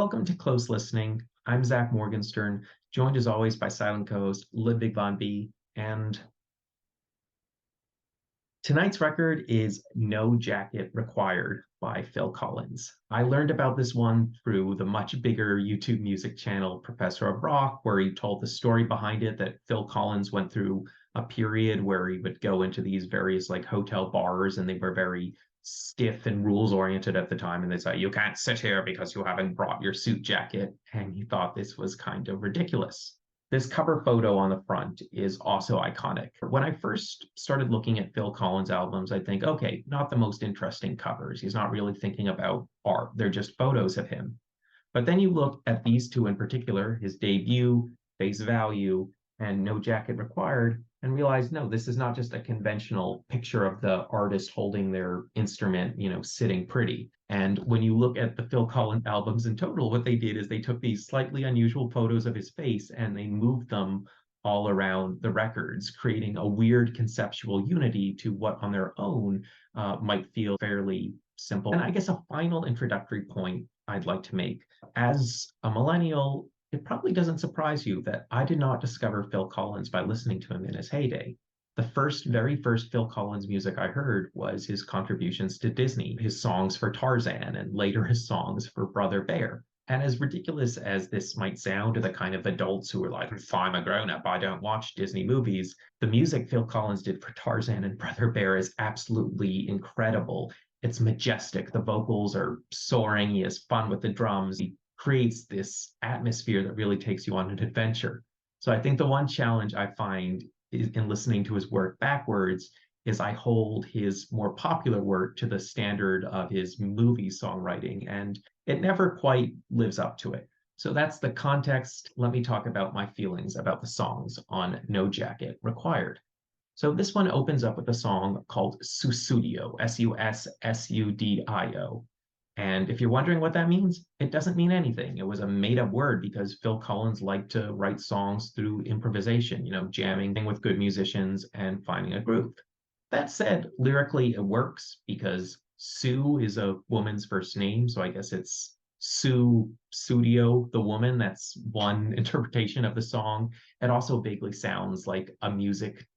Welcome to Close Listening. I'm Zach Morgenstern, joined as always by silent co-host Ludwig von B. And tonight's record is No Jacket Required by Phil Collins. I learned about this one through the much bigger YouTube music channel Professor of Rock, where he told the story behind it that Phil Collins went through a period where he would go into these various like hotel bars and they were very stiff and rules oriented at the time. And they say, you can't sit here because you haven't brought your suit jacket. And he thought this was kind of ridiculous. This cover photo on the front is also iconic. When I first started looking at Phil Collins albums, I think, okay, not the most interesting covers. He's not really thinking about art. They're just photos of him. But then you look at these two in particular, his debut, Face Value, and No Jacket Required, and realize, no, this is not just a conventional picture of the artist holding their instrument, sitting pretty. And when you look at the Phil Collins albums in total, what they did is they took these slightly unusual photos of his face and they moved them all around the records, creating a weird conceptual unity to what on their own might feel fairly simple. And I guess a final introductory point I'd like to make. As a millennial, it probably doesn't surprise you that I did not discover Phil Collins by listening to him in his heyday. The very first Phil Collins music I heard was his contributions to Disney, his songs for Tarzan, and later his songs for Brother Bear. And as ridiculous as this might sound to the kind of adults who are like, if I'm a grown-up, I don't watch Disney movies, the music Phil Collins did for Tarzan and Brother Bear is absolutely incredible. It's majestic. The vocals are soaring. He has fun with the drums. He creates this atmosphere that really takes you on an adventure. So I think the one challenge I find in listening to his work backwards is I hold his more popular work to the standard of his movie songwriting, and it never quite lives up to it. So that's the context. Let me talk about my feelings about the songs on No Jacket Required. So this one opens up with a song called Sussudio, Sussudio. And if you're wondering what that means, it doesn't mean anything. It was a made-up word because Phil Collins liked to write songs through improvisation, jamming with good musicians and finding a groove. That said, lyrically, it works because Sue is a woman's first name. So I guess it's Sue Studio, the woman. That's one interpretation of the song. It also vaguely sounds like a music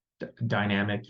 dynamic,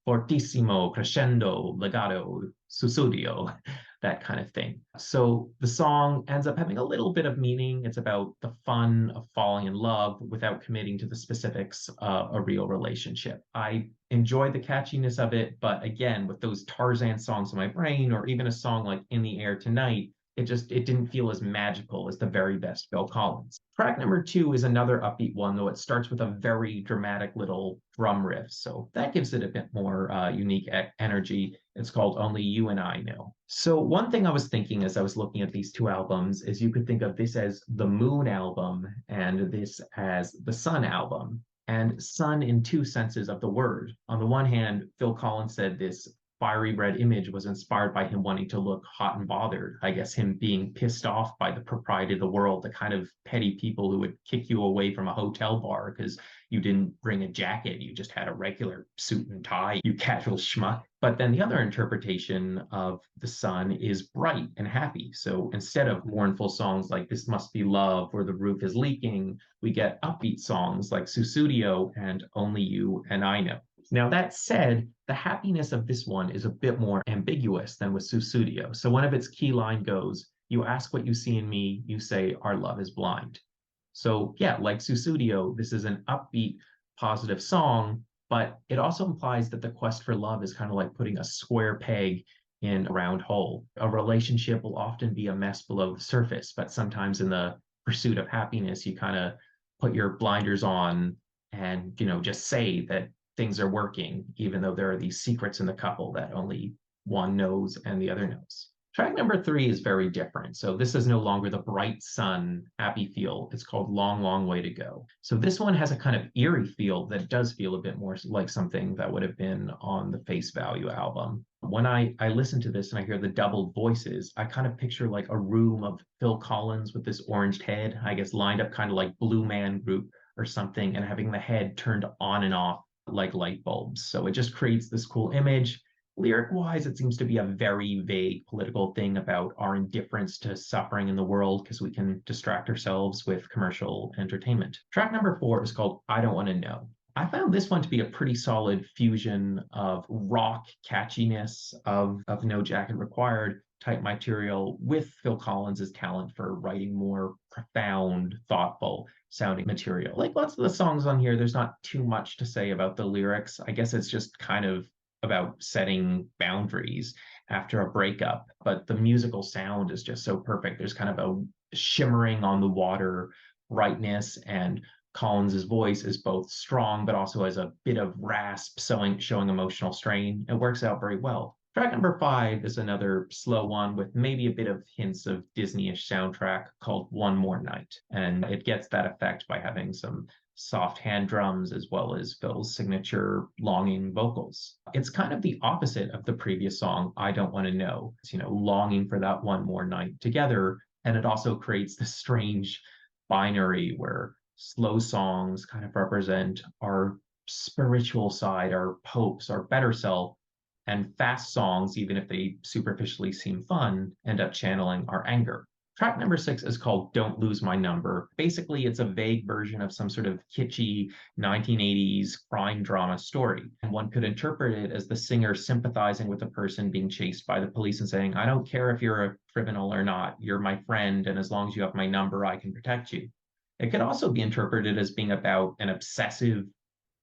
fortissimo, crescendo, legato, sussudio, that kind of thing. So the song ends up having a little bit of meaning. It's about the fun of falling in love without committing to the specifics of a real relationship. I enjoy the catchiness of it, but again, with those Tarzan songs in my brain, or even a song like In the Air Tonight, it didn't feel as magical as the very best Phil Collins. Track number 2 is another upbeat one, though it starts with a very dramatic little drum riff. So that gives it a bit more unique energy. It's called Only You and I Know. So one thing I was thinking as I was looking at these two albums is you could think of this as the Moon album and this as the Sun album. And sun in two senses of the word. On the one hand, Phil Collins said this fiery red image was inspired by him wanting to look hot and bothered. I guess him being pissed off by the propriety of the world, the kind of petty people who would kick you away from a hotel bar because you didn't bring a jacket, you just had a regular suit and tie, you casual schmuck. But then the other interpretation of the sun is bright and happy. So instead of mournful songs like This Must Be Love or The Roof is Leaking, we get upbeat songs like Sussudio and Only You and I Know. Now, that said, the happiness of this one is a bit more ambiguous than with Sussudio. So one of its key line goes, you ask what you see in me, you say our love is blind. So yeah, like Sussudio, this is an upbeat, positive song, but it also implies that the quest for love is kind of like putting a square peg in a round hole. A relationship will often be a mess below the surface, but sometimes in the pursuit of happiness, you kind of put your blinders on and, just say that things are working, even though there are these secrets in the couple that only one knows and the other knows. Track number 3 is very different. So this is no longer the bright sun, happy feel. It's called Long, Long Way to Go. So this one has a kind of eerie feel that does feel a bit more like something that would have been on the Face Value album. When I listen to this and I hear the doubled voices, I kind of picture like a room of Phil Collins with this oranged head, I guess lined up kind of like Blue Man Group or something, and having the head turned on and off like light bulbs. So it just creates this cool image. Lyric-wise, it seems to be a very vague political thing about our indifference to suffering in the world because we can distract ourselves with commercial entertainment. Track number 4 is called I Don't Want to Know. I found this one to be a pretty solid fusion of rock catchiness of No Jacket Required type material with Phil Collins's talent for writing more profound, thoughtful sounding material. Like lots of the songs on here, there's not too much to say about the lyrics. I guess it's just kind of about setting boundaries after a breakup, but the musical sound is just so perfect. There's kind of a shimmering on the water brightness, and Collins's voice is both strong but also has a bit of rasp, showing emotional strain. It works out very well. Track number 5 is another slow one with maybe a bit of hints of Disney-ish soundtrack called One More Night. And it gets that effect by having some soft hand drums as well as Phil's signature longing vocals. It's kind of the opposite of the previous song, I Don't Want to Know. It's, longing for that one more night together. And it also creates this strange binary where slow songs kind of represent our spiritual side, our hopes, our better self, and fast songs, even if they superficially seem fun, end up channeling our anger. Track number 6 is called Don't Lose My Number. Basically, it's a vague version of some sort of kitschy 1980s crime drama story. And one could interpret it as the singer sympathizing with a person being chased by the police and saying, I don't care if you're a criminal or not, you're my friend, and as long as you have my number, I can protect you. It could also be interpreted as being about an obsessive,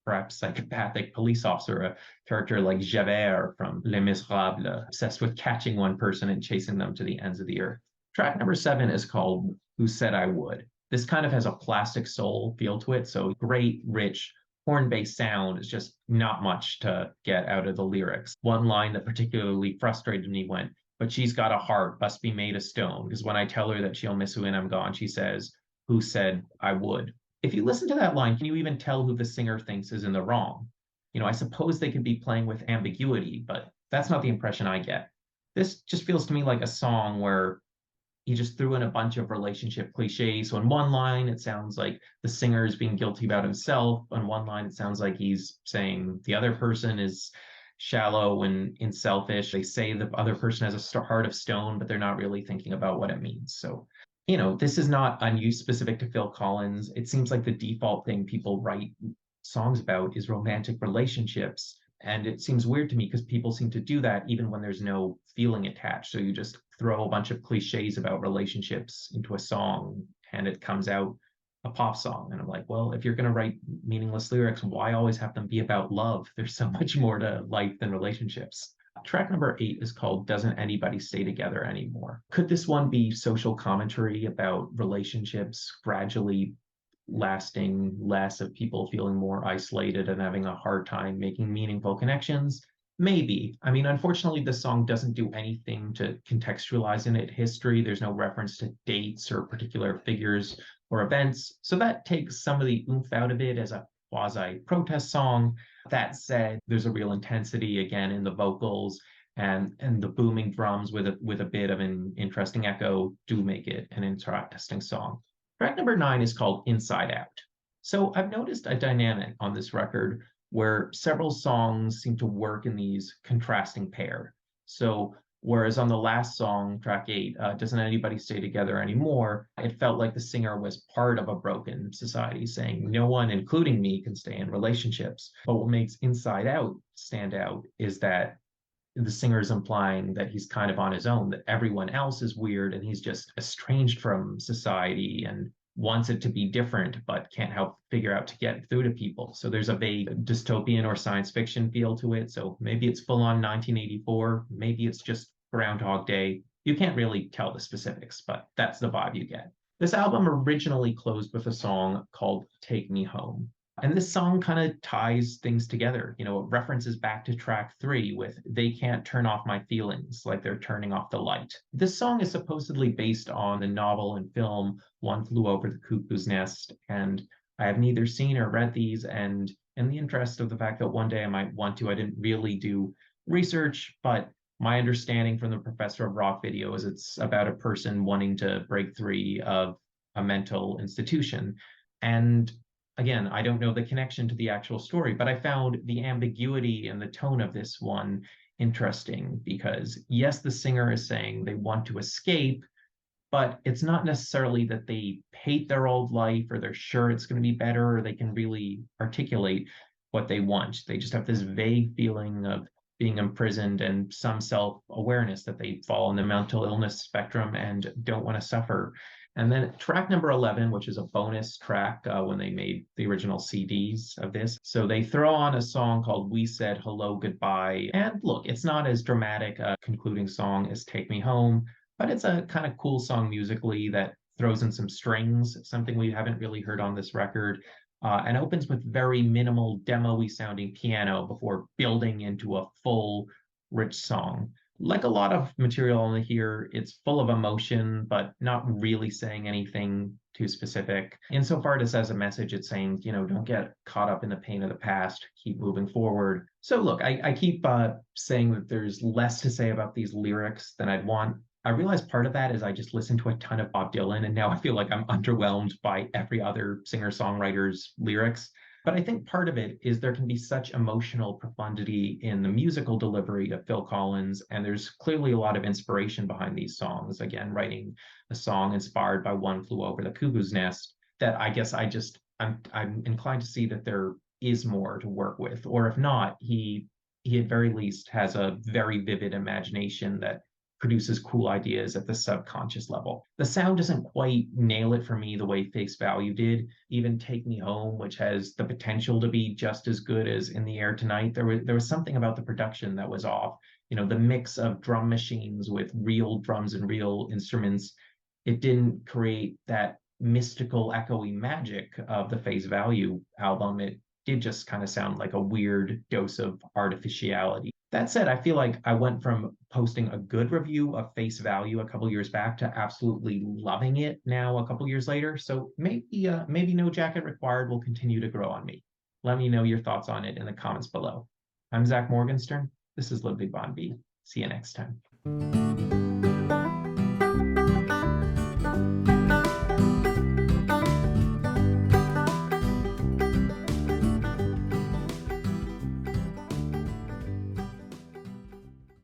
perhaps psychopathic police officer, a character like Javert from Les Miserables, obsessed with catching one person and chasing them to the ends of the earth. Track number 7 is called Who Said I Would. This kind of has a plastic soul feel to it. So great, rich, horn-based sound is just not much to get out of the lyrics. One line that particularly frustrated me went, but she's got a heart, must be made of stone. Because when I tell her that she'll miss me when I'm gone, she says, who said I would? If you listen to that line, can you even tell who the singer thinks is in the wrong? I suppose they could be playing with ambiguity, but that's not the impression I get. This just feels to me like a song where he just threw in a bunch of relationship cliches. So in one line, it sounds like the singer is being guilty about himself. On one line, it sounds like he's saying the other person is shallow and selfish. They say the other person has a heart of stone, but they're not really thinking about what it means. So, this is not unused specific to Phil Collins. It seems like the default thing people write songs about is romantic relationships. And it seems weird to me because people seem to do that even when there's no feeling attached. So you just throw a bunch of cliches about relationships into a song and it comes out a pop song. And I'm like, well, if you're going to write meaningless lyrics, why always have them be about love? There's so much more to life than relationships. Track number 8 is called Doesn't Anybody Stay Together Anymore? Could this one be social commentary about relationships gradually lasting less, of people feeling more isolated and having a hard time making meaningful connections? Maybe. I mean, unfortunately, the song doesn't do anything to contextualize in it history. There's no reference to dates or particular figures or events. So that takes some of the oomph out of it as a quasi protest song. That said, there's a real intensity again in the vocals, and the booming drums with a bit of an interesting echo do make it an interesting song. Track number 9 is called Inside Out. So I've noticed a dynamic on this record where several songs seem to work in these contrasting pair. So whereas on the last song, track 8, Doesn't Anybody Stay Together Anymore, it felt like the singer was part of a broken society saying no one, including me, can stay in relationships. But what makes Inside Out stand out is that the singer is implying that he's kind of on his own, that everyone else is weird and he's just estranged from society and wants it to be different, but can't help figure out to get through to people. So there's a vague dystopian or science fiction feel to it. So maybe it's full on 1984, maybe it's just Groundhog Day. You can't really tell the specifics, but that's the vibe you get. This album originally closed with a song called Take Me Home. And this song kind of ties things together. It references back to track 3 with They Can't Turn Off My Feelings, like they're turning off the light. This song is supposedly based on the novel and film One Flew Over the Cuckoo's Nest. And I have neither seen or read these. And in the interest of the fact that one day I might want to, I didn't really do research, but my understanding from the Professor of Rock video is it's about a person wanting to break free of a mental institution. And again, I don't know the connection to the actual story, but I found the ambiguity and the tone of this one interesting because, yes, the singer is saying they want to escape, but it's not necessarily that they hate their old life or they're sure it's going to be better or they can really articulate what they want. They just have this vague feeling of being imprisoned and some self awareness that they fall in the mental illness spectrum and don't want to suffer. And then track number 11, which is a bonus track when they made the original CDs of this. So they throw on a song called We Said Hello Goodbye. And look, it's not as dramatic a concluding song as Take Me Home, but it's a kind of cool song musically that throws in some strings, something we haven't really heard on this record, and opens with very minimal demo-y sounding piano before building into a full, rich song. Like a lot of material on here, it's full of emotion, but not really saying anything too specific. Insofar as a message, it's saying, don't get caught up in the pain of the past, keep moving forward. So look, I keep saying that there's less to say about these lyrics than I'd want. I realize part of that is I just listened to a ton of Bob Dylan, and now I feel like I'm underwhelmed by every other singer-songwriter's lyrics. But I think part of it is there can be such emotional profundity in the musical delivery of Phil Collins, and there's clearly a lot of inspiration behind these songs. Again, writing a song inspired by One Flew Over the Cuckoo's Nest, that I guess I'm inclined to see that there is more to work with, or if not, he at very least has a very vivid imagination that produces cool ideas at the subconscious level. The sound doesn't quite nail it for me the way Face Value did. Even Take Me Home, which has the potential to be just as good as In the Air Tonight, there was something about the production that was off. The mix of drum machines with real drums and real instruments, it didn't create that mystical, echoey magic of the Face Value album. It did just kind of sound like a weird dose of artificiality. That said, I feel like I went from posting a good review of Face Value a couple years back to absolutely loving it now a couple years later. So maybe No Jacket Required will continue to grow on me. Let me know your thoughts on it in the comments below. I'm Zach Morgenstern. This is Ludwig von B. See you next time.